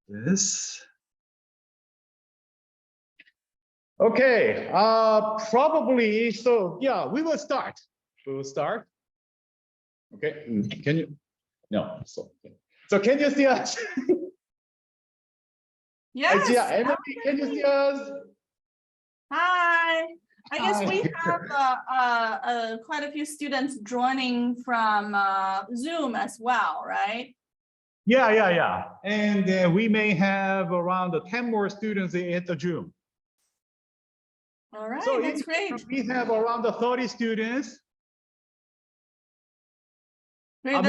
this. Okay, probably, so yeah, we will start. We will start. Okay, can you? No, so can you see us? Yes. Yeah, Emily, can you see us? Hi. I guess we Hi. have quite a few students joining from Zoom as well, right? Yeah. And we may have around 10 more students at the Zoom. All right, So that's great. we have around 30 students. Great.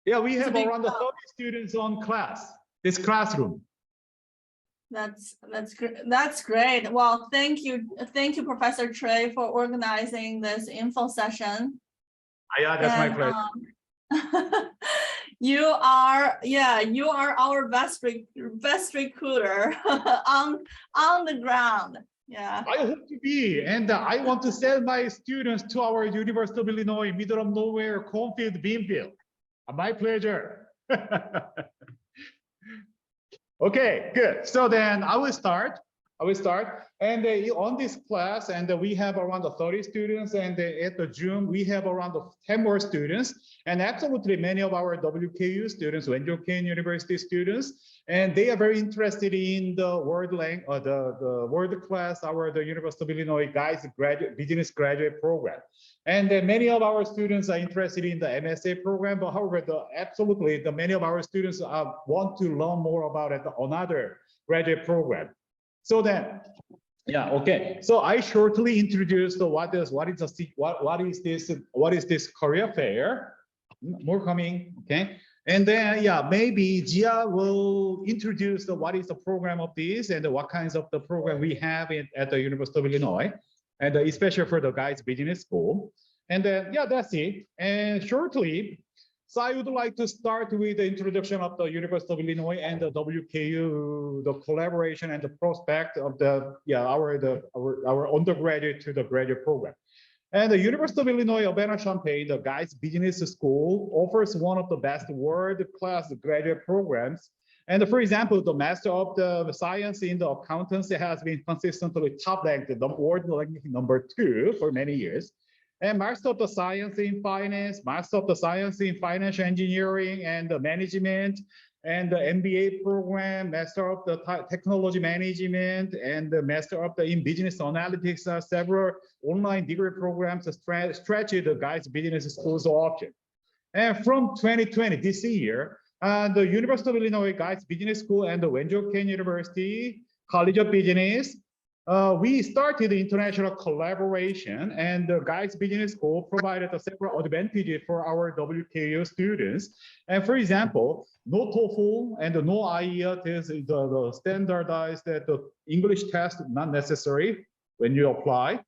Yeah, we have big around 30 students on this classroom. That's great. That's great. Well, thank you, Professor Choi, for organizing this info session. Yeah, that's my pleasure. You are our best recruiter on the ground. Yeah. I hope to be, and I want to send my students to our University of Illinois, middle of nowhere, cornfield, beanfield. My pleasure. Okay, good. So then I will start. And on this class, and we have around 30 students, and at the Zoom, we have around 10 more students, and absolutely many of our WKU students, Wenzhou Kean University students, and they are very interested in the world class, the University of Illinois GIES business graduate program. And many of our students are interested in the MSA program, but however, many of our students want to learn more about another graduate program. So then, yeah, okay. So I shortly introduced what is this career fair. More coming, okay. And then, yeah, maybe Gia will introduce what is the program of this and what kinds of the program we have at the University of Illinois, and especially for the GIES Business School. And then, yeah, that's it. And shortly, so I would like to start with the introduction of the University of Illinois and the WKU, the collaboration and the prospect of our undergraduate to the graduate program. And the University of Illinois Urbana-Champaign, the GIES Business School, offers one of the best world-class graduate programs. And for example, the Master of the Science in the Accountancy has been consistently top-ranked, the world ranking #2 for many years. And Master of the Science in Finance, Master of the Science in Financial Engineering and Management, and the MBA program, Master of the Technology Management, and the Master of in Business Analytics. Several online degree programs stretch the GIES Business School's option. And from 2020, this year, the University of Illinois GIES Business School and the Wenzhou Kean University College of Business, we started international collaboration, and the GIES Business School provided several advantages for our WKU students. And for example, no TOEFL and no IELTS, the standardized the English test not necessary when you apply.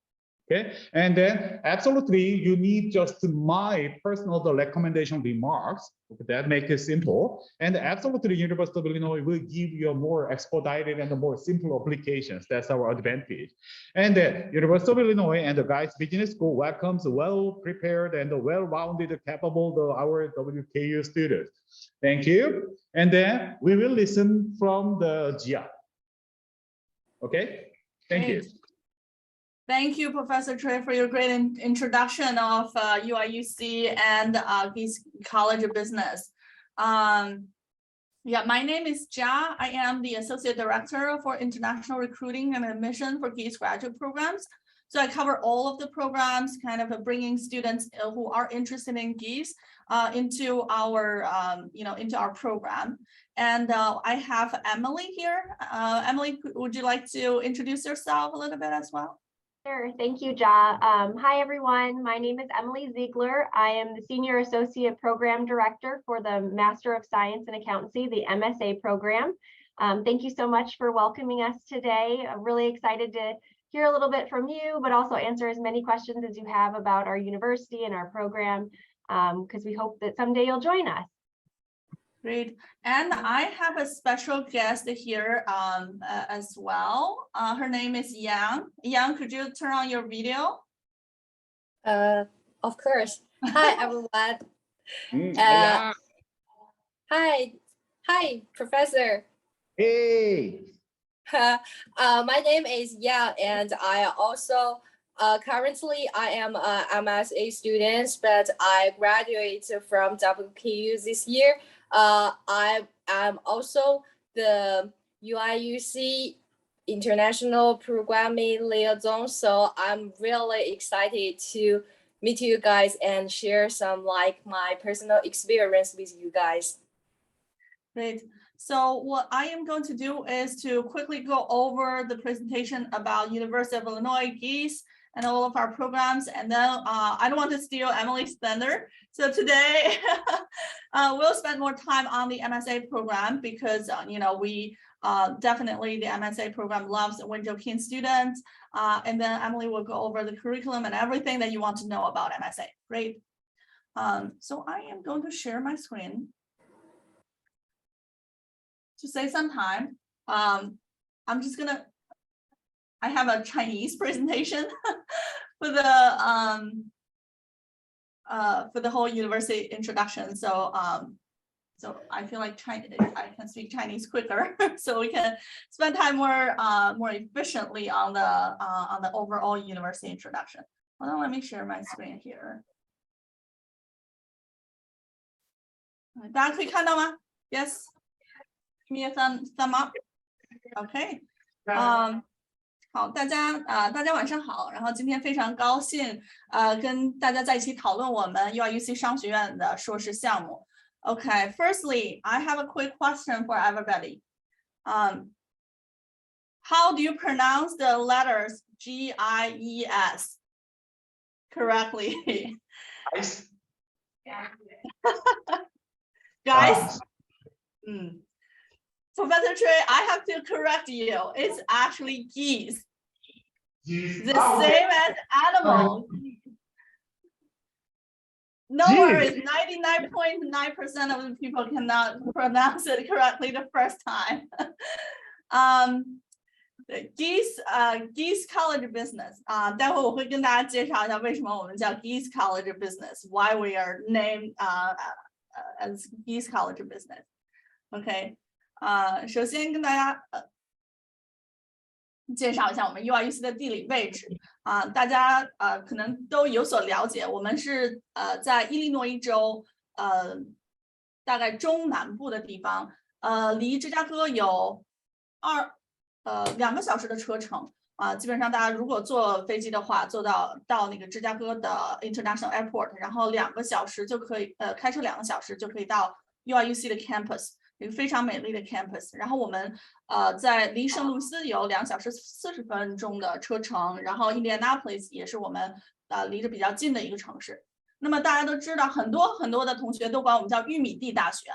Okay, and then absolutely you need just my personal recommendation remarks that make it simple, and absolutely University of Illinois will give you a more expedited and a more simple applications. That's our advantage. And the University of Illinois and the GIES Business School welcomes well-prepared and well-rounded, capable our WKU students. Thank you. And then we will listen from the Gia. Okay, thank you. Thank you, Professor Choi, for your great introduction of UIUC and GIES College of Business. Yeah, my name is Jia. I am the Associate Director for International Recruiting and Admission for GIES graduate programs. So I cover all of the programs, kind of bringing students who are interested in GIES into our, into our program. And I have Emily here. Emily, would you like to introduce yourself a little bit as well? Sure. Thank you, Jia. Hi, everyone. My name is Emily Zigler. I am the Senior Associate Program Director for the Master of Science in Accountancy, the MSA program. Thank you so much for welcoming us today. I'm really excited to hear a little bit from you, but also answer as many questions as you have about our university and our program, because we hope that someday you'll join us. Great. And I have a special guest here as well. Her name is Yang. Yang, could you turn on your video? Of course. Hi, everyone. Yeah. Hi, Hi, Professor. Hey. My name is Yang, and I also currently I am a MSA student, but I graduated from WKU this year. I am also the UIUC International Programming Liaison, so I'm really excited to meet you guys and share some like my personal experience with you guys. Great. So what I am going to do is to quickly go over the presentation about University of Illinois GIES and all of our programs. And then I don't want to steal Emily's thunder. So today we'll spend more time on the MSA program because, you know, we definitely the MSA program loves Wenzhou Kean students. And then Emily will go over the curriculum and everything that you want to know about MSA. Great. So I am going to share my screen to save some time. I'm just gonna, I have a Chinese presentation for the whole university introduction. So so I feel like I can speak Chinese quicker, so we can spend time more efficiently on the overall university introduction. Hold on, let me share my screen here. 大家可以看到吗 ？Yes. Give me a thumb up. OK. 好，大家晚上好。然后今天非常高興跟大家在一起討論我們 UIUC 商學院的碩士項目。OK. Firstly, I have a quick question for everybody. How do you pronounce the letters GIES correctly? Guys. Professor Choi, I have to correct you. It's actually geese. The same as animal. No worries, 99.9% of the people cannot pronounce it correctly the first time. Geese College of Business. 待会我会跟大家介绍一下为什么我们叫 Geese College of Business, why we are named as Geese College of Business. OK. 首先跟大家介绍一下我们 UIUC 的地理位置大家可能都有所了解，我们是在伊利诺伊州大概中南部的地方，离芝加哥有2个小时的车程基本上大家如果坐飞机的话，坐到那个芝加哥的 International Airport， 然后2个小时就可以开车2个小时就可以到 UIUC 的 campus。一个非常美丽的 campus， 然后我们在离圣路易斯有2小时40分钟的车程，然后 Indianapolis 也是我们离着比较近的一个城市。那么大家都知道，很多的同学都管我们叫玉米地大学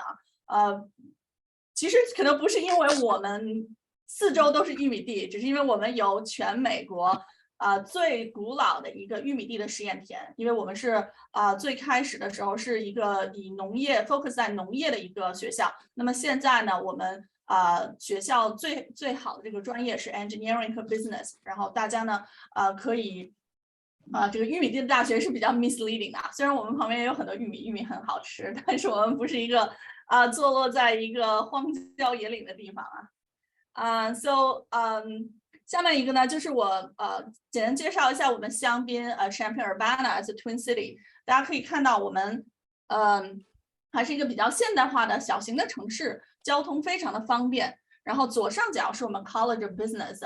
其实可能不是因为我们4周都是玉米地，只是因为我们有全美国最古老的一个玉米地的实验田，因为我们是最开始的时候是一个以农业 focus 在农业的一个学校。那么现在呢，我们学校最好的这个专业是 engineering 和 business， 然后大家呢可以这个玉米地的大学是比较 misleading 的虽然我们旁边也有很多玉米很好吃，但是我们不是一个坐落在一个荒郊野岭的地方下面一个呢，就是我简单介绍一下我们香槟Champaign-Urbana as a Twin City。大家可以看到我们还是一个比较现代化的小型的城市，交通非常的方便。然后左上角是我们 College of Business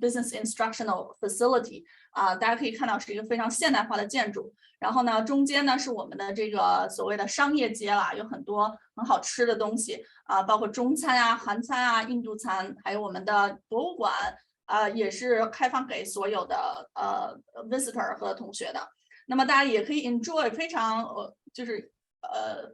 Business Instructional Facility 大家可以看到是一个非常现代化的建筑。然后呢，中间呢是我们的这个所谓的商业街啦，有很多很好吃的东西包括中餐韩餐印度餐，还有我们的博物馆。也是开放给所有的visitor 和同学的。那么大家也可以 enjoy 非常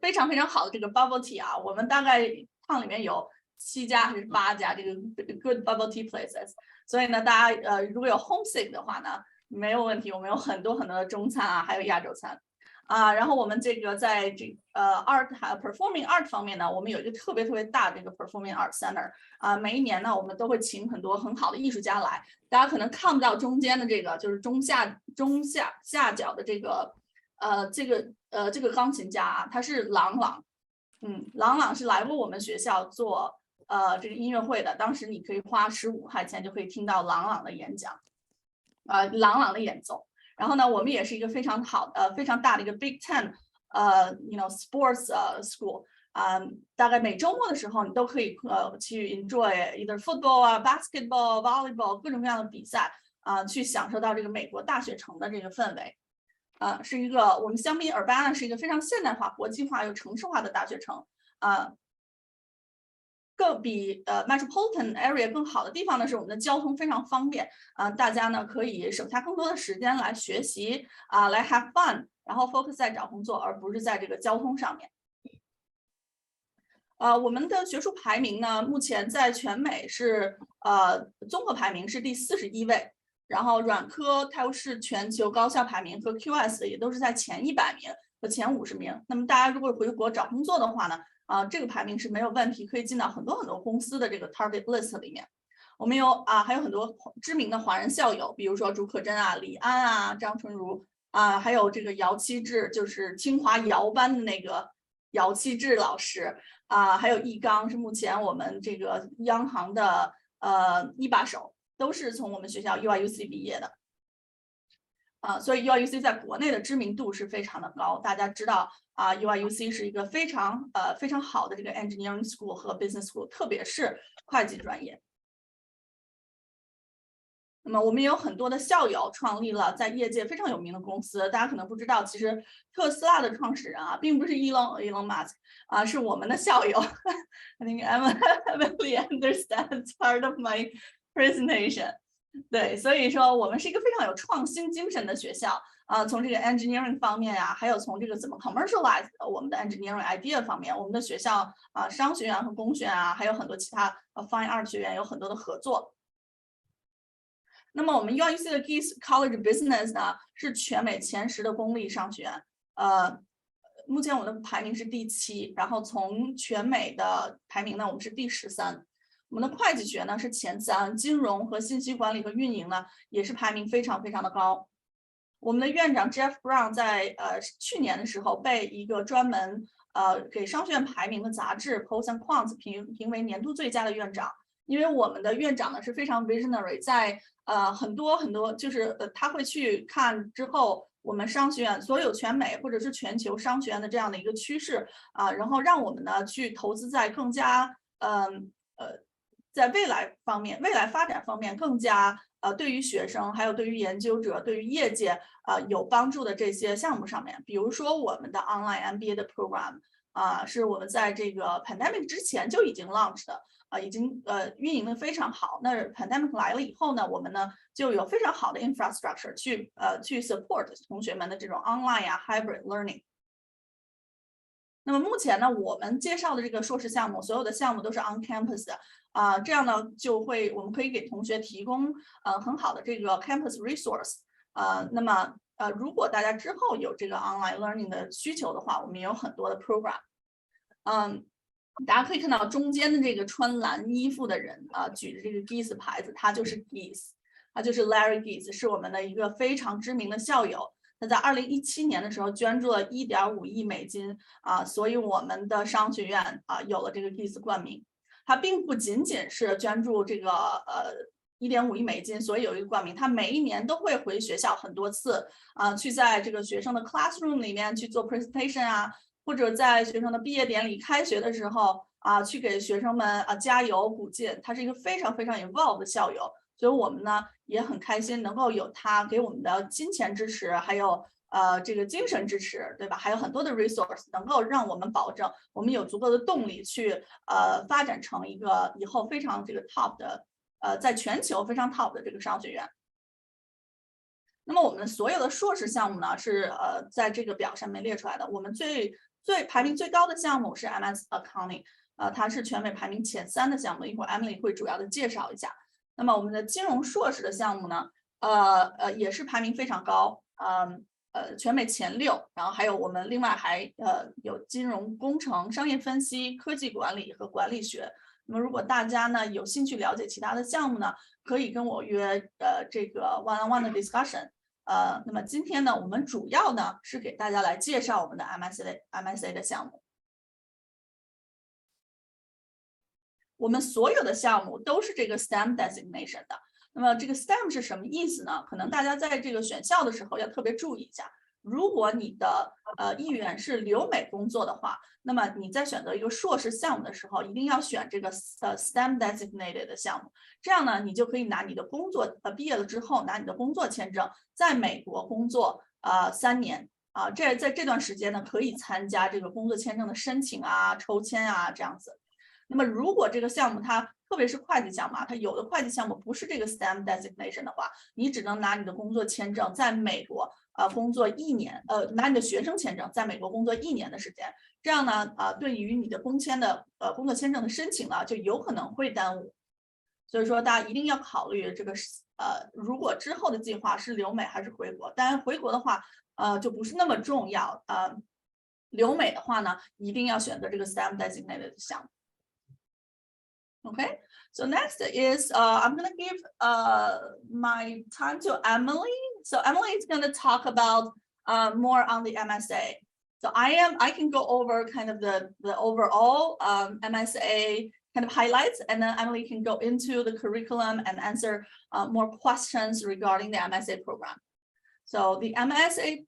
非常好的这个 bubble tea 我们大概趟里面有7家还是8家这个 good bubble tea places。所以呢，大家如果有 homesick 的话呢，没有问题，我们有很多的中餐还有亚洲餐。然后我们这个在这art performing art 方面呢，我们有一个特别大的这个 performing art center 每一年呢，我们都会请很多很好的艺术家来。大家可能看不到中间的这个，就是中下角的这个这个钢琴家他是郎朗。朗朗是来过我们学校做这个音乐会的，当时你可以花15块钱就可以听到朗朗的演讲，朗朗的演奏。然后呢，我们也是一个非常好非常大的一个 Big Ten sports school。大概每周末的时候，你都可以去 enjoy either football 啊、basketball、volleyball 各种各样的比赛去享受到这个美国大学城的这个氛围。是一个我们相比Urbana是一个非常现代化、国际化又城市化的大学城。更比metropolitan area 更好的地方呢，是我们的交通非常方便。大家呢可以省下更多的时间来学习来 have fun， 然后 focus 在找工作，而不是在这个交通上面。我们的学术排名呢，目前在全美是综合排名是第41位，然后软科它又是全球高校排名和 QS 也都是在前100名和前50名。那么大家如果回国找工作的话呢，这个排名是没有问题，可以进到很多很多公司的这个 target list 里面。我们有还有很多知名的华人校友，比如说朱可桢啊、李安啊、张纯如还有这个姚期智，就是清华姚班的那个姚期智老师还有易纲是目前我们这个央行的一把手，都是从我们学校 UIUC 毕业的。所以 UIUC 在国内的知名度是非常的高，大家知道UIUC 是一个非常好的这个 engineering school 和 business school， 特别是会计专业。那么我们有很多的校友创立了在业界非常有名的公司，大家可能不知道，其实特斯拉的创始人并不是 Elon Musk 是我们的校友。I think Emily understands part of my presentation。对，所以说我们是一个非常有创新精神的学校从这个 engineering 方面还有从这个怎么 commercialize 我们的 engineering idea 方面，我们的学校商学院和工学院还有很多其他fine art 学院有很多的合作。那么我们 UIUC 的 GIES College Business 呢是全美前10的公立商学院，目前我们的排名是第7，然后从全美的排名呢我们是第13。我们的会计学呢是前3，金融和信息管理和运营呢也是排名非常的高。我们的院长 Jeff Brown 在去年的时候被一个专门给商学院排名的杂志 Pros and Cons 评为年度最佳的院长。因为我们的院长呢是非常 visionary， 在很多就是他会去看之后我们商学院所有全美或者是全球商学院的这样的一个趋势然后让我们呢去投资在更加在未来发展方面更加对于学生还有对于研究者对于业界有帮助的这些项目上面。比如说我们的 online MBA 的 program是我们在这个 pandemic 之前就已经 launch 的已经运营的非常好。那 pandemic 来了以后呢，我们呢就有非常好的 infrastructure 去support 同学们的这种 online hybrid learning。那么目前呢，我们介绍的这个硕士项目，所有的项目都是 on campus 的这样呢我们可以给同学提供很好的这个 campus resource。那么如果大家之后有这个 online learning 的需求的话，我们也有很多的 program。大家可以看到中间的这个穿蓝衣服的人举着这个 GIES 牌子，他就是 GIES， 他就是 Larry GIES， 是我们的一个非常知名的校友。他在2017年的时候捐助了1.5亿美金所以我们的商学院有了这个 GIES 冠名。他并不仅仅是捐助这个1.5亿美金，所以有一个冠名。他每一年都会回学校很多次去在这个学生的 classroom 里面去做 presentation或者在学生的毕业典礼开学的时候去给学生们加油鼓劲。他是一个非常 involved 的校友，所以我们呢也很开心能够有他给我们的金钱支持，还有这个精神支持，对吧？还有很多的 resource 能够让我们保证我们有足够的动力去发展成一个以后非常这个 top 的在全球非常 top 的这个商学院。那么我们所有的硕士项目呢是在这个表上面列出来的。我们排名最高的项目是 MS Accounting， 它是全美排名前3的项目，一会儿 Emily 会主要的介绍一下。那么我们的金融硕士的项目呢也是排名非常高全美前6，然后还有我们另外还有金融工程、商业分析、科技管理和管理学。那么如果大家呢有兴趣了解其他的项目呢，可以跟我约这个 one-on-one 的 discussion。那么今天呢，我们主要呢是给大家来介绍我们的 MSA 的项目。我们所有的项目都是这个 STEM designation 的。那么这个 STEM 是什么意思呢？可能大家在这个选校的时候要特别注意一下。如果你的意愿是留美工作的话，那么你在选择一个硕士项目的时候，一定要选这个STEM designated 的项目。这样呢，你就可以拿你的工作毕业了之后，拿你的工作签证，在美国工作3年啊。在这段时间呢，可以参加这个工作签证的申请啊、抽签啊这样子。那么如果这个项目它特别是会计项目它有的会计项目不是这个 STEM designation 的话，你只能拿你的工作签证在美国工作1年，拿你的学生签证在美国工作1年的时间。这样呢对于你的工作签证的申请呢，就有可能会耽误。所以说大家一定要考虑这个如果之后的计划是留美还是回国。当然回国的话就不是那么重要。留美的话呢，一定要选择这个 STEM designated 的项目。Okay, so next is I'm going to give my time to Emily. So Emily is going to talk about more on the MSA. So I can go over kind of the overall MSA kind of highlights, and then Emily can go into the curriculum and answer more questions regarding the MSA program. So the MSA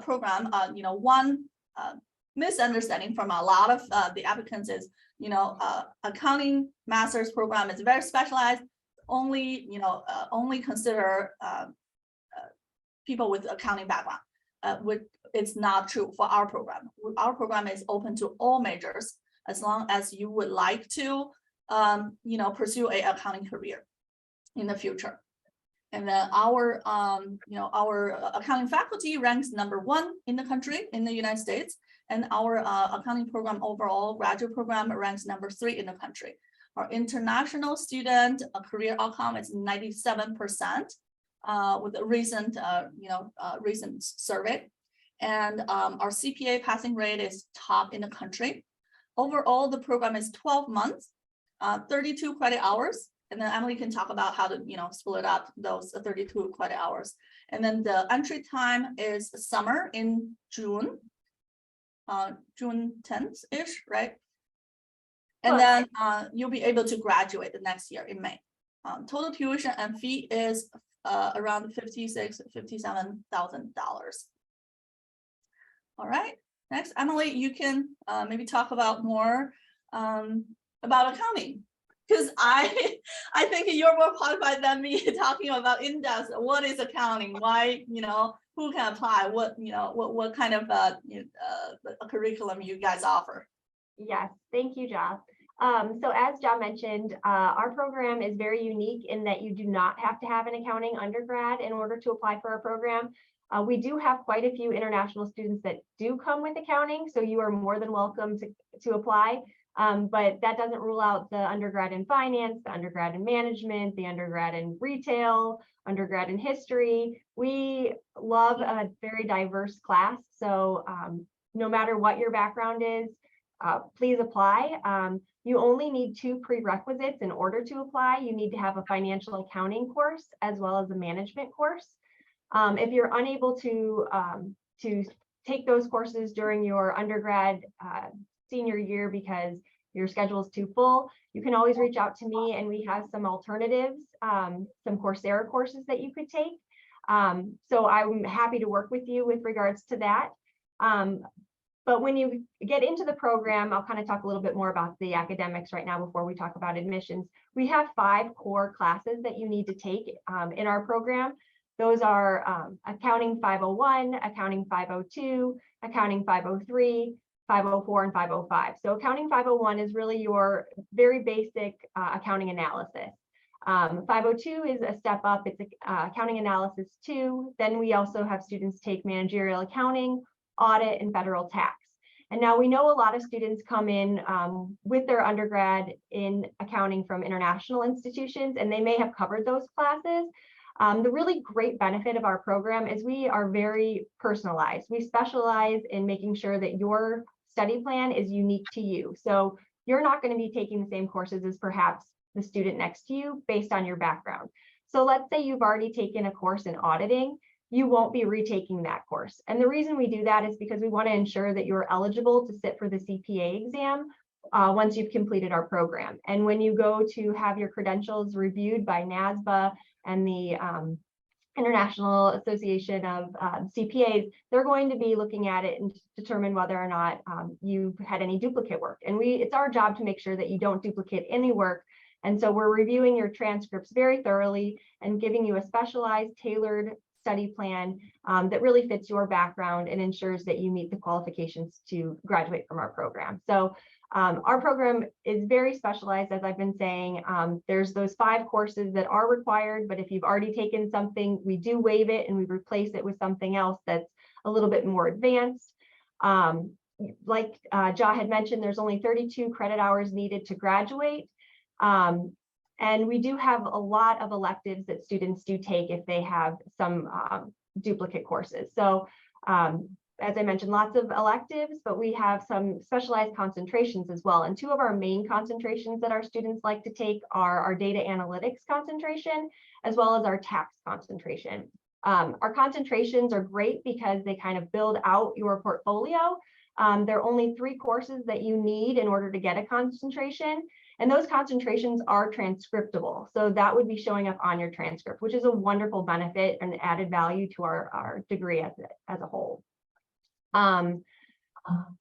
program, one misunderstanding from a lot of the applicants is, accounting master's program is very specialized, only consider people with accounting background. It's not true for our program. Our program is open to all majors as long as you would like to, pursue an accounting career in the future. And then our accounting faculty ranks #1 in the country, in the United States. And our accounting program overall graduate program ranks #3 in the country. Our international student career outcome is 97% with a recent recent survey. And our CPA passing rate is top in the country. Overall, the program is 12 months, 32 credit hours. And then Emily can talk about how to split up those 32 credit hours. And then the entry time is summer in June. June 10th-ish, right? And then you'll be able to graduate the next year in May. Total tuition and fee is around $56,000 to $57,000. All right, next, Emily, you can maybe talk about more about accounting, because I think you're more qualified than me talking about in-depth what is accounting, why, who can apply, what kind of a curriculum you guys offer. Yes, thank you, Ja. So as Ja mentioned, our program is very unique in that you do not have to have an accounting undergrad in order to apply for our program. We do have quite a few international students that do come with accounting, so you are more than welcome to apply. But that doesn't rule out the undergrad in finance, the undergrad in management, the undergrad in retail, undergrad in history. We love a very diverse class. So no matter what your background is, please apply. You only need 2 prerequisites in order to apply. You need to have a financial accounting course as well as a management course. If you're unable to take those courses during your undergrad senior year because your schedule is too full, you can always reach out to me and we have some alternatives, some Coursera courses that you could take. So I'm happy to work with you with regards to that. But when you get into the program, I'll kind of talk a little bit more about the academics right now before we talk about admissions. We have 5 core classes that you need to take in our program. Those are Accounting 501, Accounting 502, Accounting 503, 504, and 505. So Accounting 501 is really your very basic accounting analysis. 502 is a step up. It's Accounting Analysis 2. Then we also have students take Managerial Accounting, Audit, and Federal Tax. And now we know a lot of students come in with their undergrad in accounting from international institutions, and they may have covered those classes. The really great benefit of our program is we are very personalized. We specialize in making sure that your study plan is unique to you. So you're not going to be taking the same courses as perhaps the student next to you based on your background. So let's say you've already taken a course in auditing, you won't be retaking that course. And the reason we do that is because we want to ensure that you're eligible to sit for the CPA exam once you've completed our program. And when you go to have your credentials reviewed by NASBA and the International Association of CPAs, they're going to be looking at it and determine whether or not you've had any duplicate work. And it's our job to make sure that you don't duplicate any work. And so we're reviewing your transcripts very thoroughly and giving you a specialized, tailored study plan that really fits your background and ensures that you meet the qualifications to graduate from our program. So our program is very specialized, as I've been saying. There's those 5 courses that are required, but if you've already taken something, we do waive it and we replace it with something else that's a little bit more advanced. Like Ja had mentioned, there's only 32 credit hours needed to graduate. And we do have a lot of electives that students do take if they have some duplicate courses. So as I mentioned, lots of electives, but we have some specialized concentrations as well. And 2 of our main concentrations that our students like to take are our data analytics concentration, as well as our tax concentration. Our concentrations are great because they kind of build out your portfolio. There are only 3 courses that you need in order to get a concentration. And those concentrations are transcriptable. So that would be showing up on your transcript, which is a wonderful benefit and added value to our degree as a whole.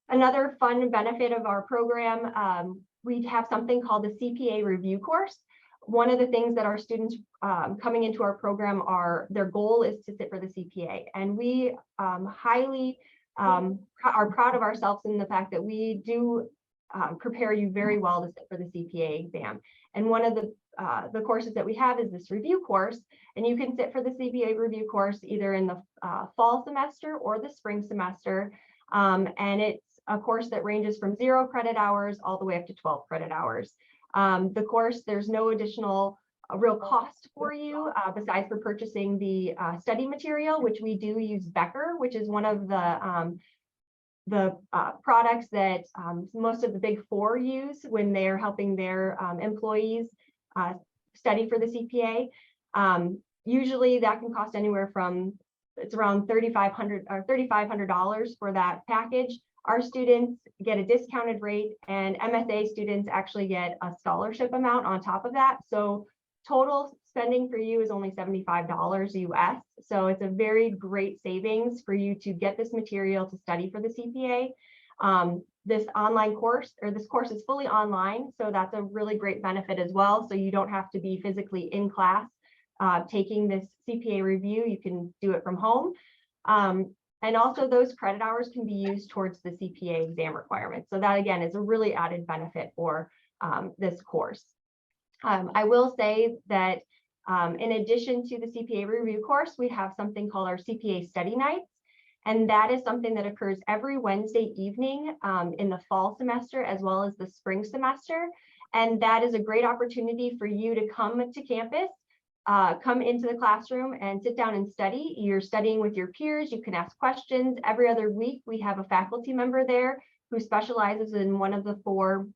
Another fun benefit of our program, we have something called the CPA review course. One of the things that our students coming into our program their goal is to sit for the CPA. And we highly are proud of ourselves in the fact that we do prepare you very well to sit for the CPA exam. And one of the courses that we have is this review course, and you can sit for the CPA review course either in the fall semester or the spring semester. And it's a course that ranges from 0 credit hours all the way up to 12 credit hours. The course, there's no additional real cost for you besides for purchasing the study material, which we do use Becker, which is one of the products that most of the Big 4 use when they're helping their employees study for the CPA. Usually that can cost anywhere from, it's around $3,500 for that package. Our students get a discounted rate, and MSA students actually get a scholarship amount on top of that. So total spending for you is only $75 US. So it's a very great savings for you to get this material to study for the CPA. This online course, or this course, is fully online. So that's a really great benefit as well. So you don't have to be physically in class taking this CPA review. You can do it from home. And also those credit hours can be used towards the CPA exam requirements. So that again is a really added benefit for this course. I will say that in addition to the CPA review course, we have something called our CPA study nights. And that is something that occurs every Wednesday evening in the fall semester as well as the spring semester. And that is a great opportunity for you to come to campus, come into the classroom and sit down and study. You're studying with your peers. You can ask questions. Every other week, we have a faculty member there who specializes in one of the 4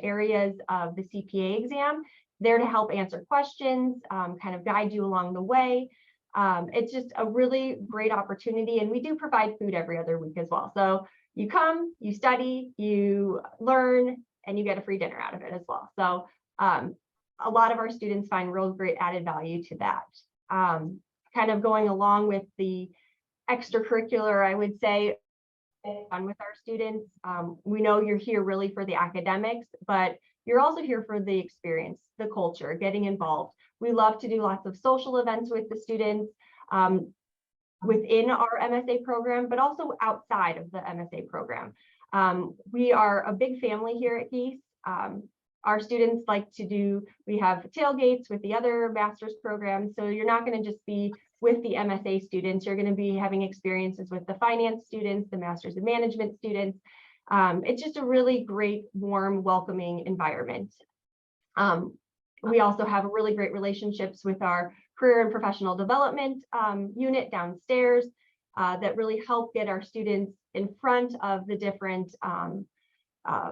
areas of the CPA exam, there to help answer questions, kind of guide you along the way. It's just a really great opportunity. And we do provide food every other week as well. So you come, you study, you learn, and you get a free dinner out of it as well. So a lot of our students find real great added value to that. Kind of going along with the extracurricular, I would say, fun with our students. We know you're here really for the academics, but you're also here for the experience, the culture, getting involved. We love to do lots of social events with the students within our MSA program, but also outside of the MSA program. We are a big family here at GIES. Our students like to do, we have tailgates with the other master's programs. So you're not going to just be with the MSA students, you're going to be having experiences with the finance students, the master's in management students. It's just a really great, warm, welcoming environment. We also have really great relationships with our career and professional development unit downstairs that really help get our students in front of the different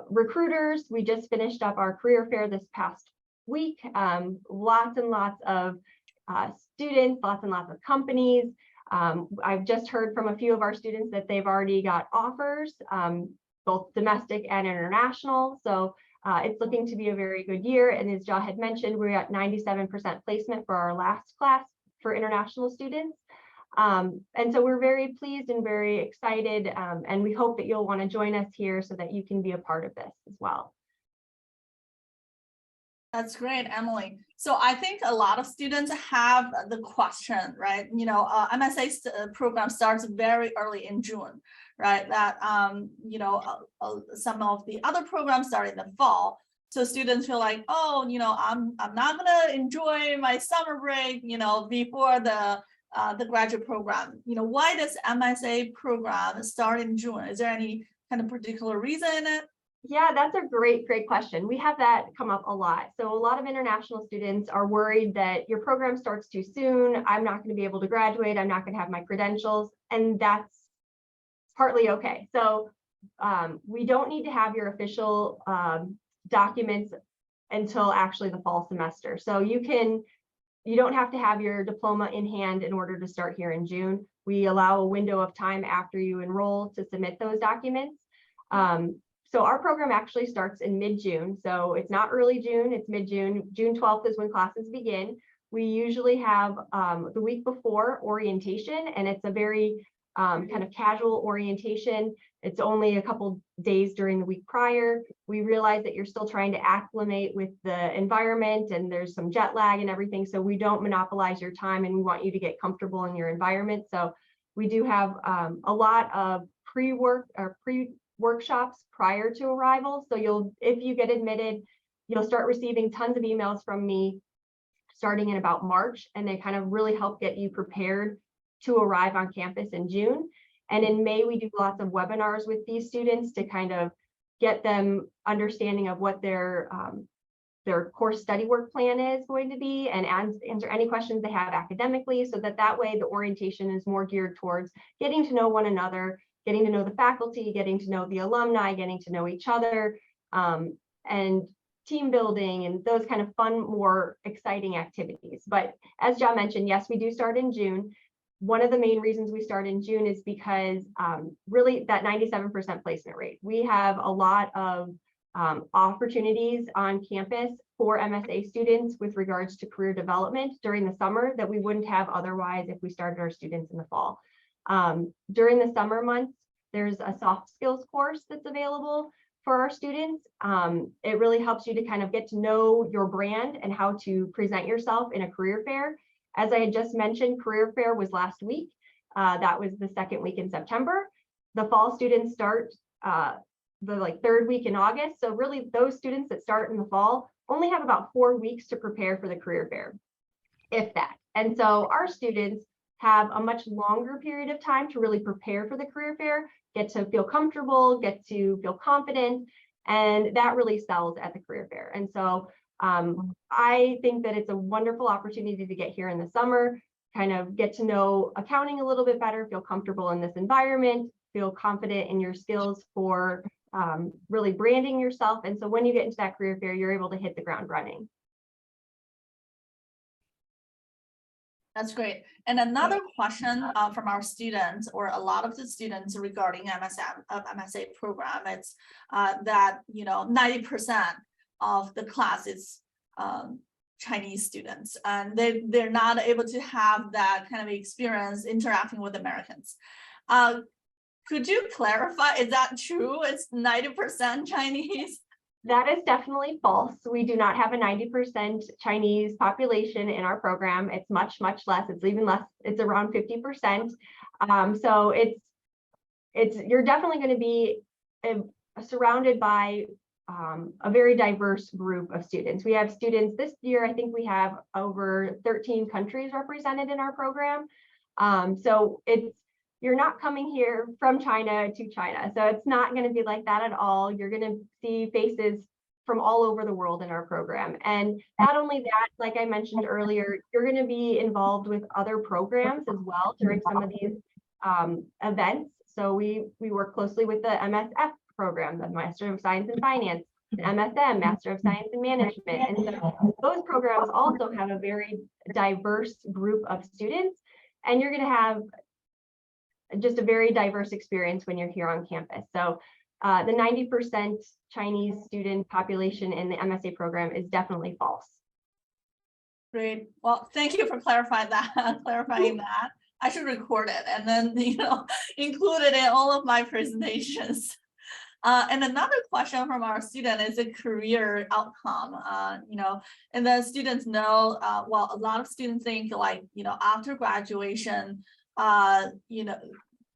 recruiters. We just finished up our career fair this past week. Lots and lots of students, lots and lots of companies. I've just heard from a few of our students that they've already got offers. both domestic and international. So it's looking to be a very good year. And as Jia had mentioned, we're at 97% placement for our last class for international students. And so we're very pleased and very excited, and we hope that you'll want to join us here so that you can be a part of this as well. That's great, Emily. So I think a lot of students have the question, right? You know, MSA program starts very early in June, right? That, you know, some of the other programs start in the fall. So students feel like, oh, you know, I'm not gonna enjoy my summer break, you know, before the graduate program. You know, why does MSA program start in June? Is there any kind of particular reason in it? Yeah, that's a great question. We have that come up a lot. So a lot of international students are worried that your program starts too soon. I'm not going to be able to graduate. I'm not going to have my credentials. And that's partly okay. So we don't need to have your official documents until actually the fall semester. So you don't have to have your diploma in hand in order to start here in June. We allow a window of time after you enroll to submit those documents. So our program actually starts in mid-June. So it's not early June, it's mid-June. June 12th is when classes begin. We usually have the week before orientation, and it's a very kind of casual orientation. It's only a couple days during the week prior. We realize that you're still trying to acclimate with the environment, and there's some jet lag and everything. So we don't monopolize your time, and we want you to get comfortable in your environment. So we do have a lot of pre-workshops prior to arrival. So if you get admitted, you'll start receiving tons of emails from me starting in about March, and they kind of really help get you prepared to arrive on campus in June. And in May, we do lots of webinars with these students to kind of get them understanding of what their course study work plan is going to be, and answer any questions they have academically, so that way the orientation is more geared towards getting to know one another, getting to know the faculty, getting to know the alumni, getting to know each other, and team building and those kind of fun, more exciting activities. But as John mentioned, yes, we do start in June. One of the main reasons we start in June is because really that 97% placement rate. We have a lot of opportunities on campus for MSA students with regards to career development during the summer that we wouldn't have otherwise if we started our students in the fall. During the summer months, there's a soft skills course that's available for our students. It really helps you to kind of get to know your brand and how to present yourself in a career fair. As I had just mentioned, career fair was last week. That was the second week in September. The fall students start the third week in August. So really those students that start in the fall only have about 4 weeks to prepare for the career fair, if that. And so our students have a much longer period of time to really prepare for the career fair, get to feel comfortable, get to feel confident, and that really sells at the career fair. And so I think that it's a wonderful opportunity to get here in the summer, kind of get to know accounting a little bit better, feel comfortable in this environment, feel confident in your skills for really branding yourself. And so when you get into that career fair, you're able to hit the ground running. That's great. And another question from our students, or a lot of the students regarding MSA program, it's that 90% of the class is Chinese students, and they're not able to have that kind of experience interacting with Americans. Could you clarify, is that true? It's 90% Chinese? That is definitely false. We do not have a 90% Chinese population in our program. It's much, much less. It's even less. It's around 50%. So you're definitely going to be surrounded by a very diverse group of students. We have students this year. I think we have over 13 countries represented in our program. So you're not coming here from China to China. So it's not going to be like that at all. You're going to see faces from all over the world in our program. And not only that, like I mentioned earlier, you're going to be involved with other programs as well during some of these events. So we work closely with the MSF program, the Master of Science in Finance, the MSM, Master of Science in Management. And so those programs also have a very diverse group of students, and you're going to have just a very diverse experience when you're here on campus. So the 90% Chinese student population in the MSA program is definitely false. Great. Well, thank you for clarifying that. I should record it and then, include it in all of my presentations. And another question from our student is a career outcome. And the students know, well, a lot of students think like, after graduation,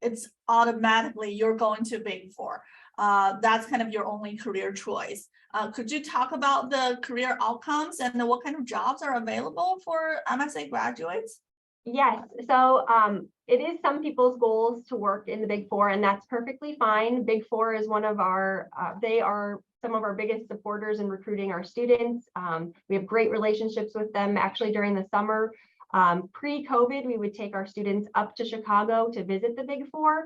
it's automatically you're going to Big Four. That's kind of your only career choice. Could you talk about the career outcomes and what kind of jobs are available for MSA graduates? Yes, so it is some people's goals to work in the Big Four, and that's perfectly fine. Big Four is one of our, they are some of our biggest supporters in recruiting our students. We have great relationships with them. Actually, during the summer, pre-COVID, we would take our students up to Chicago to visit the Big Four.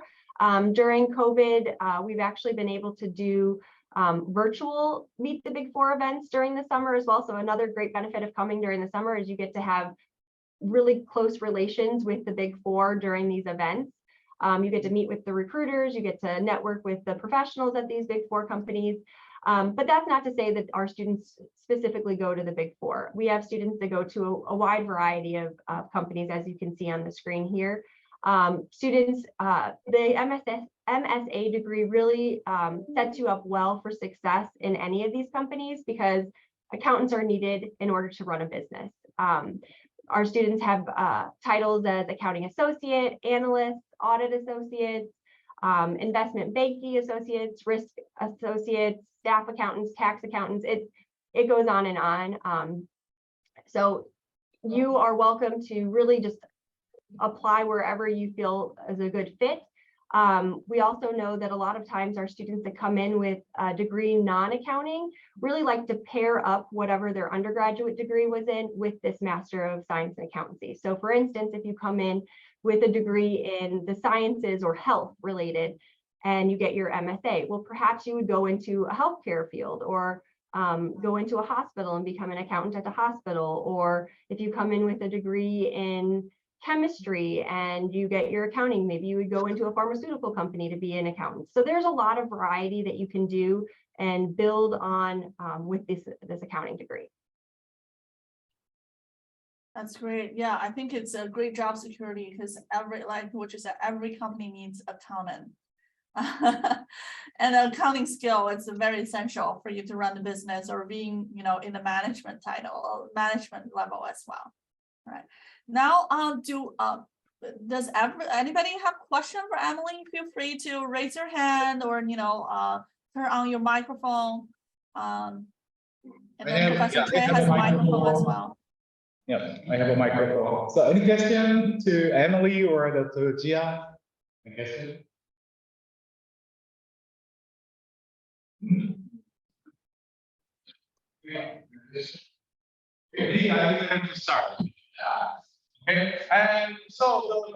During COVID, we've actually been able to do virtual Meet the Big Four events during the summer as well. So another great benefit of coming during the summer is you get to have really close relations with the Big Four during these events. You get to meet with the recruiters, you get to network with the professionals at these Big Four companies. But that's not to say that our students specifically go to the Big Four. We have students that go to a wide variety of companies, as you can see on the screen here. Students, the MSA degree really sets you up well for success in any of these companies because accountants are needed in order to run a business. Our students have titles as accounting associate, analyst, audit associates, investment banking associates, risk associates, staff accountants, tax accountants. It goes on and on. So you are welcome to really just apply wherever you feel is a good fit. We also know that a lot of times our students that come in with a degree non-accounting really like to pair up whatever their undergraduate degree was in with this Master of Science in Accountancy. So for instance, if you come in with a degree in the sciences or health related and you get your MSA, well, perhaps you would go into a healthcare field or go into a hospital and become an accountant at the hospital. Or if you come in with a degree in chemistry and you get your accounting, maybe you would go into a pharmaceutical company to be an accountant. So there's a lot of variety that you can do and build on with this accounting degree. That's great. Yeah, I think it's a great job security because every company needs accountant. And accounting skill is very essential for you to run the business or being, in the management title or management level as well. All right. Now, does anybody have question for Emily? Feel free to raise your hand or turn on your microphone. And then Professor Choi has a microphone as well. Yeah, I have a microphone. So any question to Emily or to Gia? Any question? Okay, I have to start. Okay, and so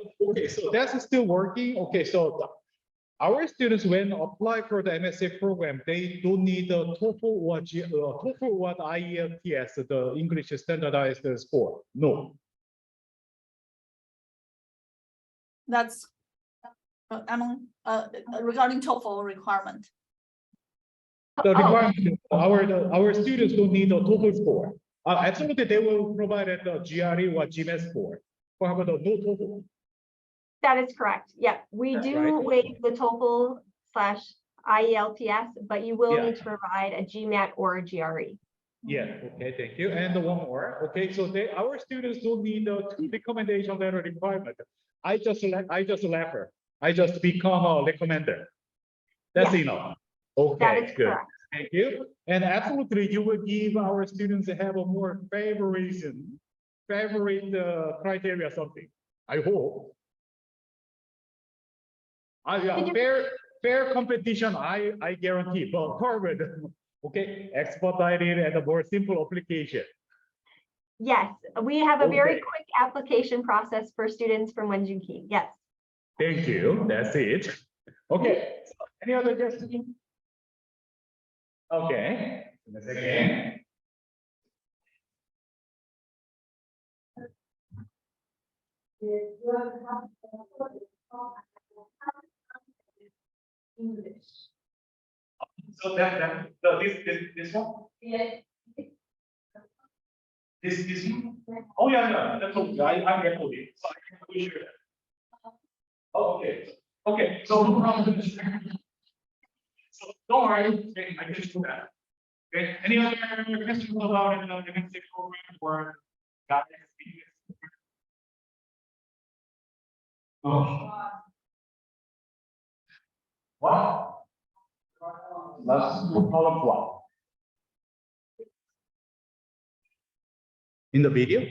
that's still working. Okay, so our students when apply for the MSA program, they don't need a TOEFL or IELTS, the English standardized score. No. That's Emily, regarding TOEFL requirement. The requirement, our students don't need a TOEFL score. Absolutely, they will provide a GRE or GMAT score. However, no TOEFL. That is correct. Yeah, we do waive the TOEFL / IELTS, but you will need to provide a GMAT or a GRE. Yeah, okay, thank you. And one more. Okay, so our students don't need a recommendation letter requirement. I just left her. I just become a recommender. That's enough. Okay, that is good. Correct. Thank you. And absolutely, you will give our students have a more favorite criteria something. I hope. Fair competition, I guarantee, but forward, okay, expedited and a more simple application. Yes, we have a very quick application process for students from Wenzhou Kean. Yes. Thank you. That's it. Okay. So any other questions? Okay. Again. So this one? Yeah. This one? Oh, yeah, that's okay. I'm recording, so I can share that. Oh, okay. Okay, so no problem. So don't worry, okay, I can do that. Okay, any other questions about the MSA program or guys? Oh. Wow. Let's call up what? In the video?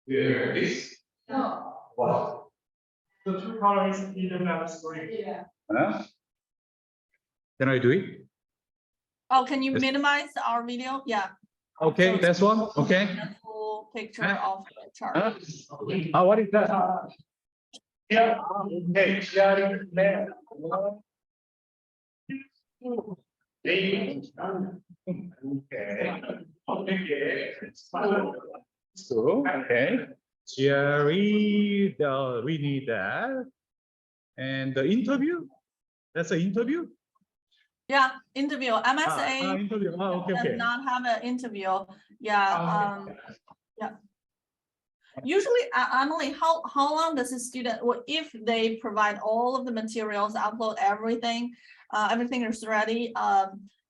There it is. No. What? The two colors in the screen. Yeah. Huh? Can I do it? Oh, can you minimize our video? Yeah. Okay, that's one, okay. The full picture Huh? of the chart. What is that? Yeah, okay, sharing there. Okay. Okay. So, okay. Jerry, we need that. And the interview? That's an interview? Yeah, interview, MSA Interview. Okay, does okay. not have an interview. Yeah, yeah. Usually, Emily, how long does a student, well, if they provide all of the materials, upload everything, everything is ready,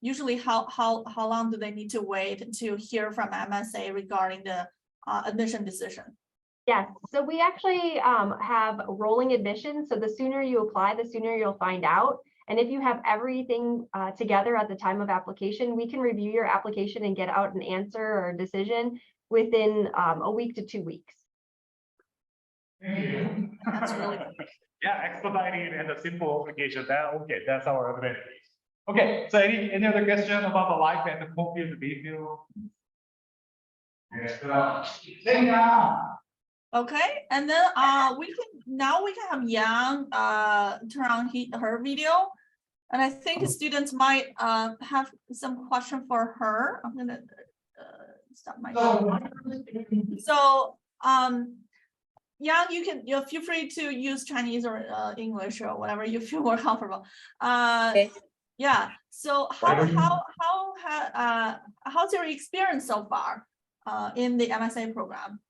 usually how long do they need to wait to hear from MSA regarding the admission decision? Yes, so we actually have rolling admissions. So the sooner you apply, the sooner you'll find out. And if you have everything together at the time of application, we can review your application and get out an answer or a decision within a week to 2 weeks. That's really good. Yeah, expedited and a simple application. That okay, that's our advantage. Okay, so any other question about the life and the copy video? Yes. Okay, and then we can have Yang turn on her video, and I think students might have some question for her. I'm gonna stop my. So Yang, you feel free to use Chinese or English or whatever you feel more comfortable. Okay. Yeah. So how's your experience so far in the MSA program?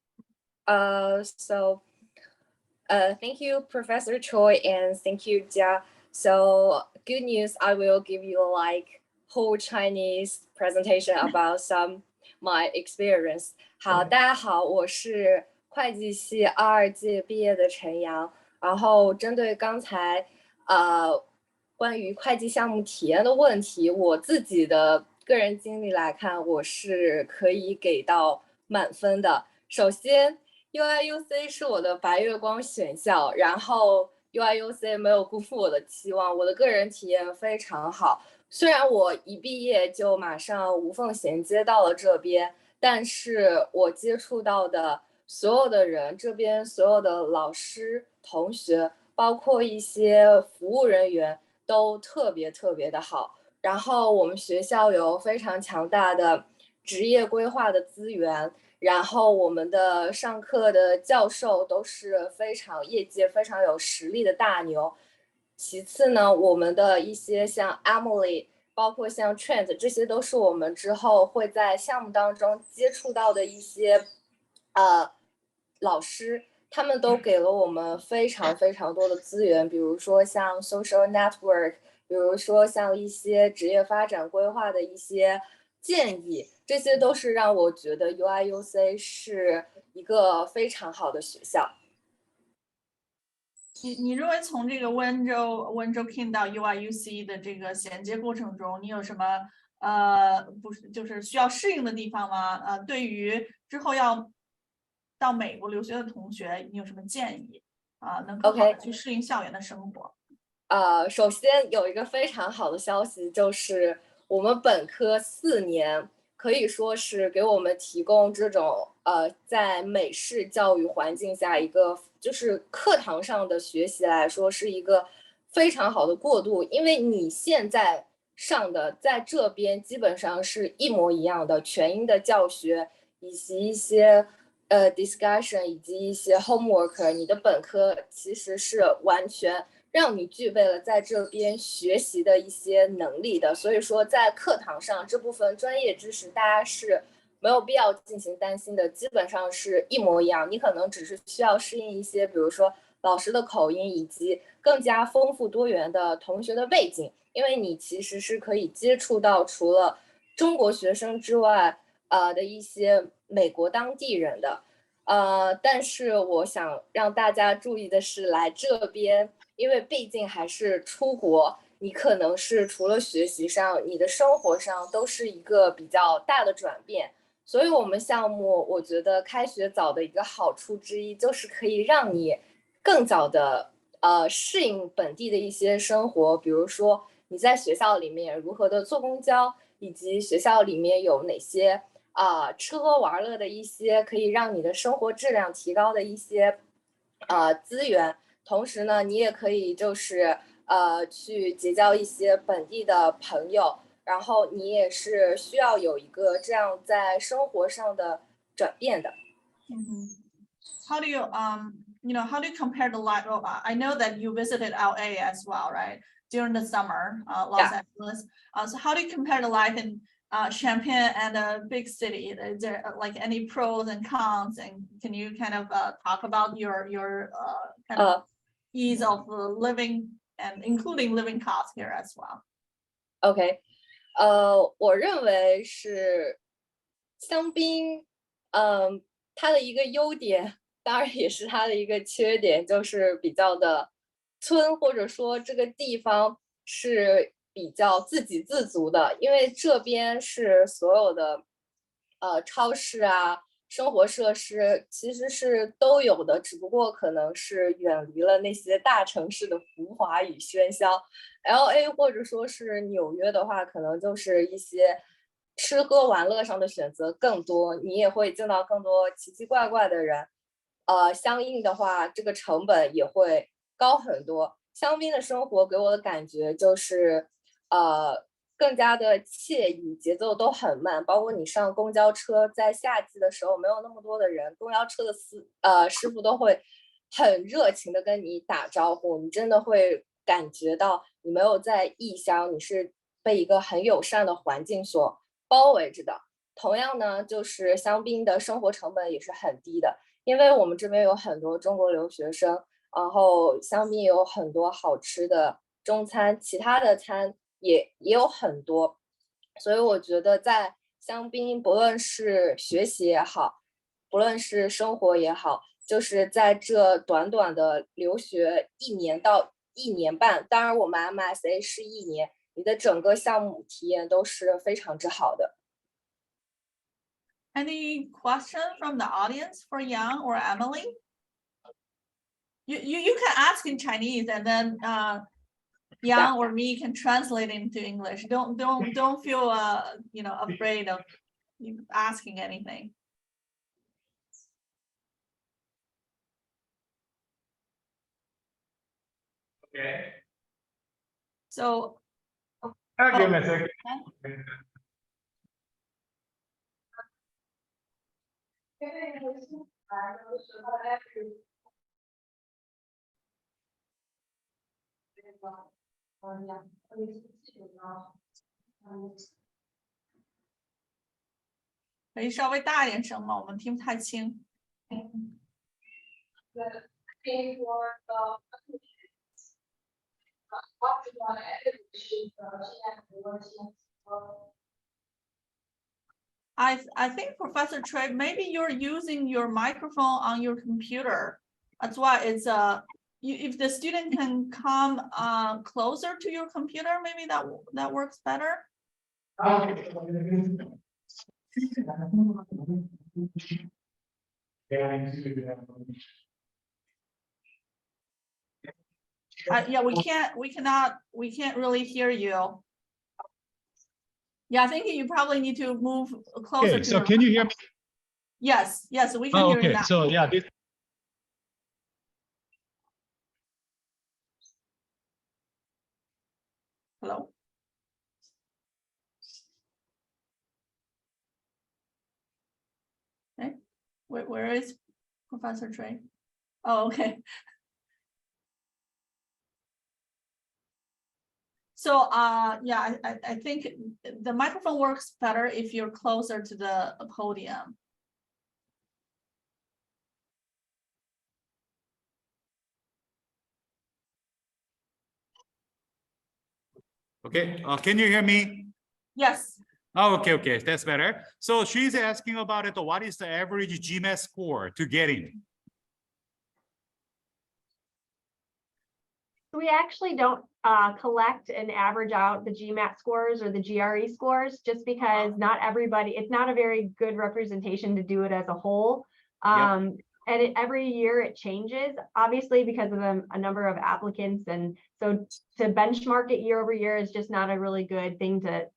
Thank you, Professor Choi, and thank you, Jia. So good news, I will give you like whole Chinese presentation about my experience. 好，大家好，我是会计系22届毕业的陈阳。然后针对刚才关于会计项目体验的问题，我自己的个人经历来看，我是可以给到满分的。首先 UIUC 是我的白月光选校，然后 UIUC 没有辜负我的期望，我的个人体验非常好。虽然我一毕业就马上无缝衔接到了这边，但是我接触到的所有的人，这边所有的老师、同学，包括一些服务人员都特别的好。然后我们学校有非常强大的职业规划的资源。然后我们的上课的教授都是业界非常有实力的大牛。其次呢，我们的一些像 Emily， 包括像 Trent， 这些都是我们之后会在项目当中接触到的一些老师，他们都给了我们非常多的资源，比如说像 social network， 比如说像一些职业发展规划的一些建议，这些都是让我觉得 UIUC 是一个非常好的学校。你认为从这个温州 Kean 到 UIUC 的这个衔接过程中，你有什么不是就是需要适应的地方吗？对于之后要到美国留学的同学，你有什么建议能更好的去适应校园的生活？首先有一个非常好的消息，就是我们本科4年可以说是给我们提供这种在美式教育环境下一个就是课堂上的学习来说是一个非常好的过渡，因为你现在上的在这边基本上是一模一样的全英的教学，以及一些discussion， 以及一些 homework， 你的本科其实是完全让你具备了在这边学习的一些能力的。所以说在课堂上这部分专业知识大家是没有必要进行担心的，基本上是一模一样。你可能只是需要适应一些，比如说老师的口音，以及更加丰富多元的同学的背景，因为你其实是可以接触到除了中国学生之外的一些美国当地人的。但是我想让大家注意的是，来这边，因为毕竟还是出国，你可能是除了学习上，你的生活上都是一个比较大的转变。所以我们项目，我觉得开学早的一个好处之一，就是可以让你更早的适应本地的一些生活，比如说你在学校里面如何的坐公交，以及学校里面有哪些吃喝玩乐的一些可以让你的生活质量提高的一些资源。同时呢，你也可以就是去结交一些本地的朋友，然后你也是需要有一个这样在生活上的转变的。How do you how do you compare the life? I know that you visited LA as well, right? During the summer, Los Angeles. So how do you compare the life in Champaign and a big city? Is there like any pros and cons? And can you kind of talk about your kind of ease of living and including living costs here as well? OK，我认为是香槟，它的一个优点，当然也是它的一个缺点，就是比较的村，或者说这个地方是比较自给自足的，因为这边是所有的超市啊、生活设施其实是都有的，只不过可能是远离了那些大城市的浮华与喧嚣。LA 或者说是纽约的话，可能就是一些吃喝玩乐上的选择更多，你也会见到更多奇奇怪怪的人。相应的话，这个成本也会高很多。香槟的生活给我的感觉就是，更加的惬意，节奏都很慢。包括你上公交车，在夏季的时候没有那么多的人，公交车的师傅都会很热情的跟你打招呼，你真的会感觉到你没有在异乡，你是被一个很友善的环境所包围着的。同样呢，就是香槟的生活成本也是很低的，因为我们这边有很多中国留学生，然后香槟也有很多好吃的中餐，其他的餐也有很多，所以我觉得在香槟，不论是学习也好，不论是生活也好，就是在这短短的留学1年到1年半，当然我们 MSA 是1年，你的整个项目体验都是非常之好的。Any question from the audience for Yang or Emily? You can ask in Chinese and then Yang or me can translate into English. Don't feel afraid of asking anything. Okay. So Give me a second. 可以稍微大一点声吗？我们听不太清。I think Professor Choi, maybe you're using your microphone on your computer. That's why it's if the student can come closer to your computer, maybe that works better. Yeah, we can't really hear you. Yeah, I think you probably need to move closer. Okay, so can you hear me? Yes, we can hear you now. So yeah, this. Hello. Okay, where is Professor Choi? Oh, okay. So yeah, I think the microphone works better if you're closer to the podium. Okay, can you hear me? Yes. Oh, okay, that's better. So she's asking about it. What is the average GMAT score to get in? We actually don't collect and average out the GMAT scores or the GRE scores, just because not everybody, it's not a very good representation to do it as a whole. And every year it changes, obviously, because of a number of applicants. And so to benchmark it year over year is just not a really good thing to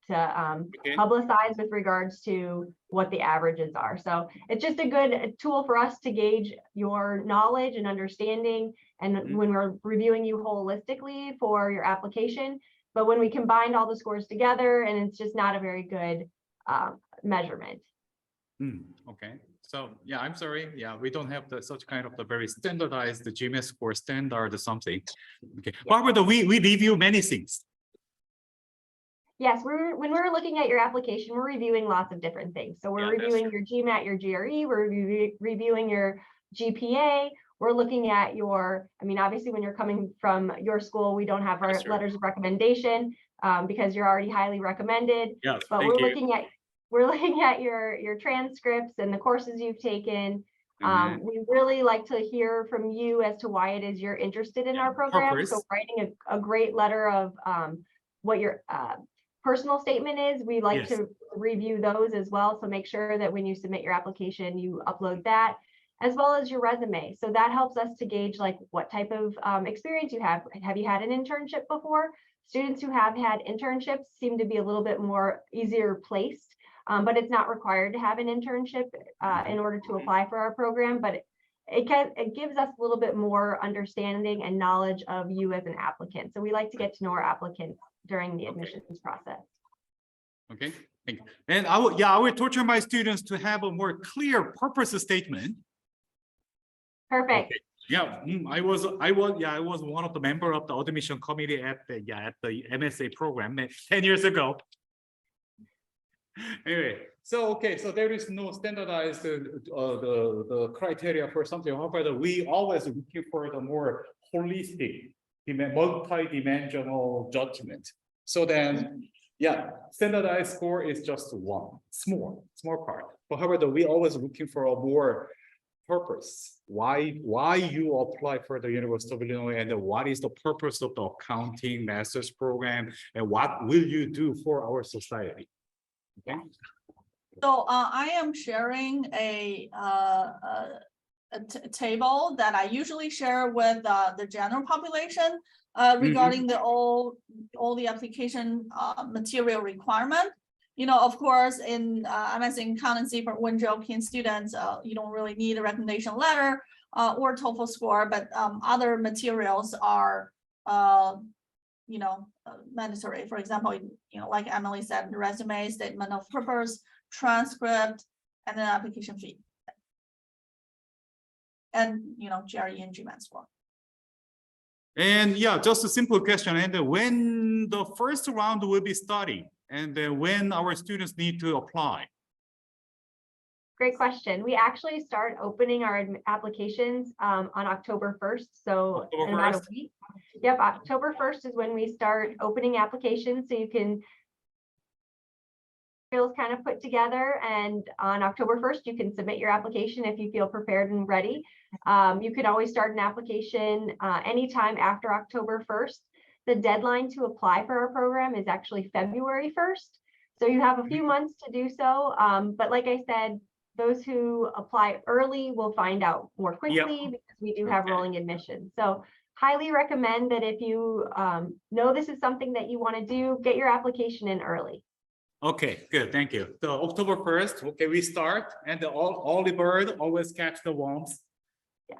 publicize with regards to what the averages are. So it's just a good tool for us to gauge your knowledge and understanding, and when we're reviewing you holistically for your application. But when we combined all the scores together, and it's just not a very good measurement. Okay, so yeah, I'm sorry. Yeah, we don't have such kind of the very standardized GMAT score standard or something. Okay, however, we review many things. Yes, when we're looking at your application, we're reviewing lots of different things. So we're reviewing your GMAT, your GRE, we're reviewing your GPA. We're looking at your, I mean, obviously when you're coming from your school, we don't have our letters of recommendation because you're already highly recommended. Yes, but we're looking at your transcripts and the courses you've taken. We really like to hear from you as to why it is you're interested in our program. So writing a great letter of what your personal statement is, we like to review those as well. So make sure that when you submit your application, you upload that, as well as your resume. So that helps us to gauge like what type of experience you have. Have you had an internship before? Students who have had internships seem to be a little bit more easier placed, but it's not required to have an internship in order to apply for our program. But it gives us a little bit more understanding and knowledge of you as an applicant. So we like to get to know our applicants during the admissions process. Okay, thank you. And I will torture my students to have a more clear purpose statement. Perfect. Okay. Yeah, I was one of the members of the admission committee at the MSA program 10 years ago. Anyway, so there is no standardized the criteria for something. However, we always looking for the more holistic, multi-dimensional judgment. So then, yeah, standardized score is just one small part. But however, we always looking for a more purpose. Why you apply for the University of Illinois, and what is the purpose of the accounting master's program, and what will you do for our society? Okay. So I am sharing a table that I usually share with the general population regarding all the application material requirement. You know, of course, in MSc in accountancy for Wenzhou Kean students, you don't really need a recommendation letter or TOEFL score, but other materials are mandatory. For example, like Emily said, resume, statement of purpose, transcript, and then application fee. And GRE and GMAT score. And yeah, just a simple question. And when the first round will be starting, and when our students need to apply? Great question. We actually start opening our applications on October 1st. So in about a week. Yep, October 1st is when we start opening applications. So you can kind of put together, and on October 1st, you can submit your application if you feel prepared and ready. You can always start an application anytime after October 1st. The deadline to apply for our program is actually February 1st. So you have a few months to do so. But like I said, those who apply early will find out more quickly because we do have rolling admissions. So highly recommend that if you know this is something that you want to do, get your application in early. Okay, good, thank you. So October 1st, okay, we start, and the early bird always catch the worms. Yeah.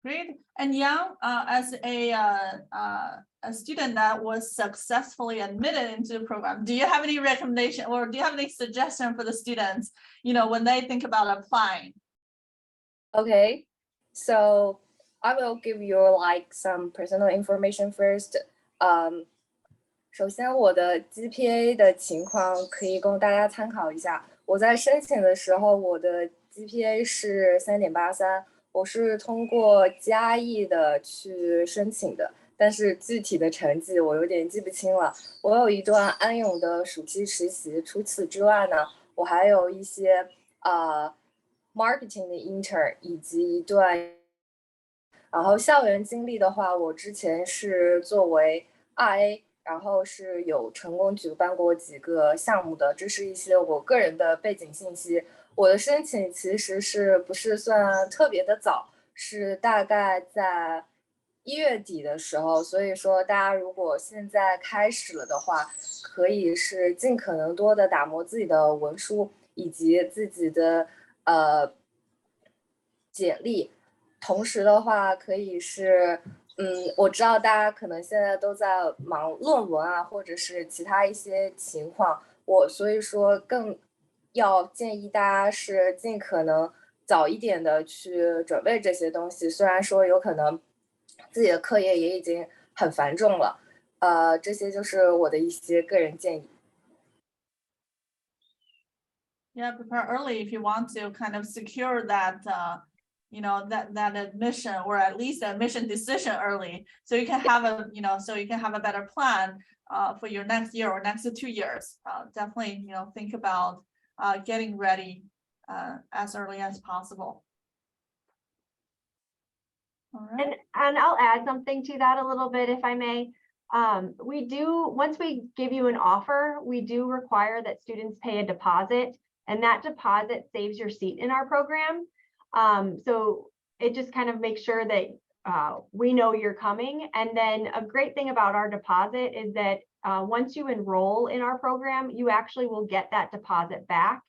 Great. And Yang, as a student that was successfully admitted into the program, do you have any recommendation or do you have any suggestion for the students, when they think about applying? Okay, so I will give you like some personal information first. 首先我的 GPA 的情况可以供大家参考一下。我在申请的时候，我的 GPA 是3.83，我是通过嘉义的去申请的，但是具体的成绩我有点记不清了。我有一段安永的暑期实习，除此之外呢，我还有一些marketing 的 intern 以及一段。然后校园经历的话，我之前是作为 RA， 然后是有成功举办过几个项目的，这是一些我个人的背景信息。我的申请其实是不是算特别的早，是大概在1月底的时候，所以说大家如果现在开始了的话，可以是尽可能多的打磨自己的文书以及自己的简历。同时的话，可以是，我知道大家可能现在都在忙论文啊，或者是其他一些情况，所以说更要建议大家是尽可能早一点的去准备这些东西。虽然说有可能自己的课业也已经很繁重了，这些就是我的一些个人建议。Yeah, prepare early if you want to kind of secure that, that admission or at least admission decision early. So you can have a better plan for your next year or next 2 years. Definitely, think about getting ready as early as possible. All right. And I'll add something to that a little bit, if I may. Once we give you an offer, we do require that students pay a deposit, and that deposit saves your seat in our program. So it just kind of makes sure that we know you're coming. And then a great thing about our deposit is that once you enroll in our program, you actually will get that deposit back,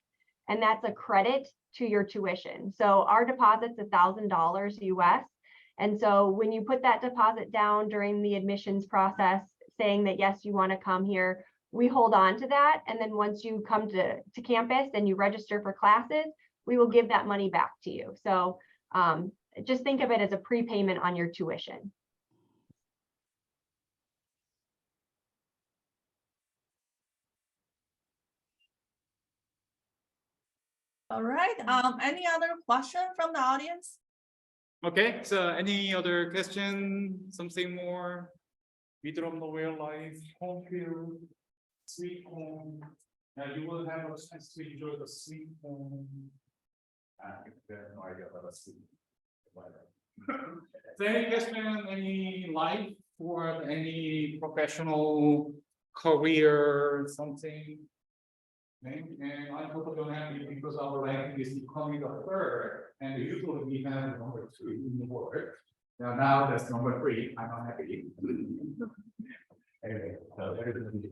and that's a credit to your tuition. So our deposit's $1,000 US. And so when you put that deposit down during the admissions process, saying that, yes, you want to come here, we hold on to that. And then once you come to campus and you register for classes, we will give that money back to you. So just think of it as a prepayment on your tuition. All right. Any other question from the audience? Okay, so any other question? Something more? Middle of nowhere life, home field, sweet home. Now you will have a chance to enjoy the sweet home. I have no idea about sweet. So any question, any life or any professional career, something? And I hope you don't have it because our ranking is becoming the third, and usually we have number 2 in the world. Now that's number 3. I'm not happy. Anyway, so everything.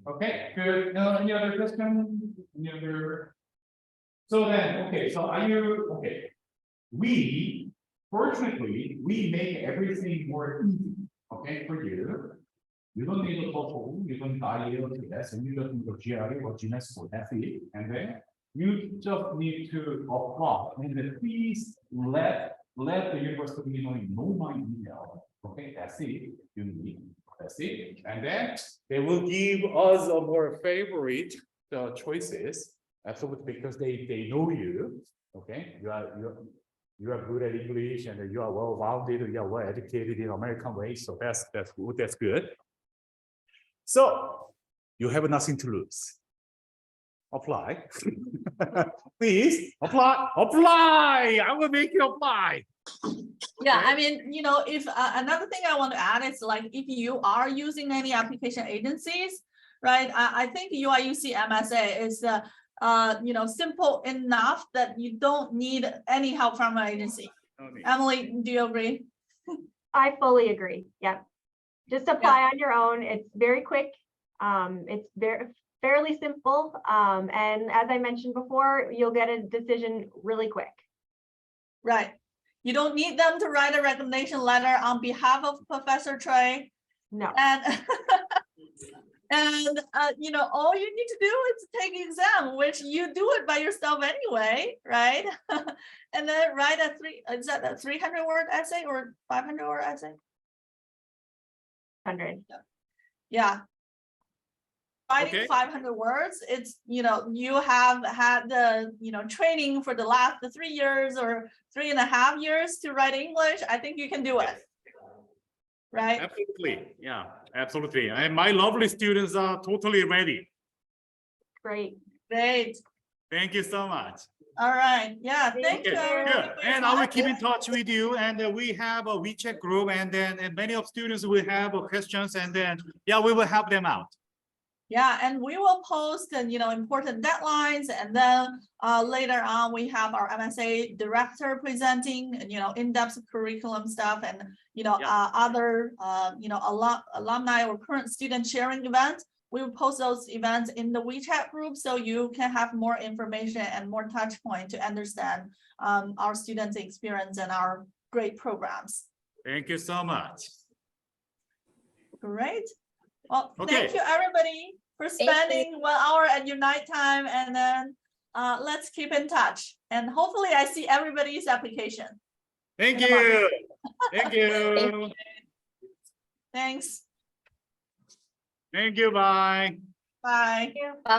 Okay, good. Any other question? Any other? So then, okay. So are you okay? Fortunately, we make everything more easy. Okay, for you. You don't need a TOEFL, you don't need IELTS, and you don't need a GRE or GMAT for that it. And then you just need to apply. And then please let the university know my email. Okay, that's it. You need. That's it. And then they will give us a more favorite choices. Absolutely, because they know you. Okay, you are good at English and you are well-rounded, you are well-educated in American ways. So that's good. That's good. So you have nothing to lose. Apply. Please apply. I will make you apply. Yeah, I mean, if another thing I want to add is like if you are using any application agencies, right? I think UIUC MSA is simple enough that you don't need any help from an agency. Okay. Emily, do you agree? I fully agree. Yep. Just apply on your own. It's very quick. It's fairly simple. And as I mentioned before, you'll get a decision really quick. Right. You don't need them to write a recommendation letter on behalf of Professor Choi. No. And all you need to do is take exam, which you do it by yourself anyway, right? And then write a 300-word essay or 500-word essay? 500. Yeah. Writing Okay. 500 words, it's, you know, you have had the, you know, training for the last 3 years or 3.5 years to write English. I think you can do it. Right? Absolutely. Yeah, absolutely. And my lovely students are totally ready. Great. Great. Thank you so much. All right. Yeah. Thank you. Okay, everybody, good. for your And I will time. keep in touch with you. And we have a WeChat group, and then many of students will have questions, and then yeah, we will help them out. Yeah, and we will post, you know, important deadlines, and then later on we have our MSA director presenting, you know, in-depth curriculum stuff, and you know, Yeah. other you know, alumni or current student sharing events. We will post those events in the WeChat group, so you can have more information and more touch point to understand our students' experience and our great programs. Thank you so much. Great. Well, Okay. thank you everybody for Thank you. spending 1 hour at your night time, and then let's keep in touch. And hopefully I see everybody's application. Thank In a month. you. Thank you. Thanks. Thank you. Bye. Bye. Thank you.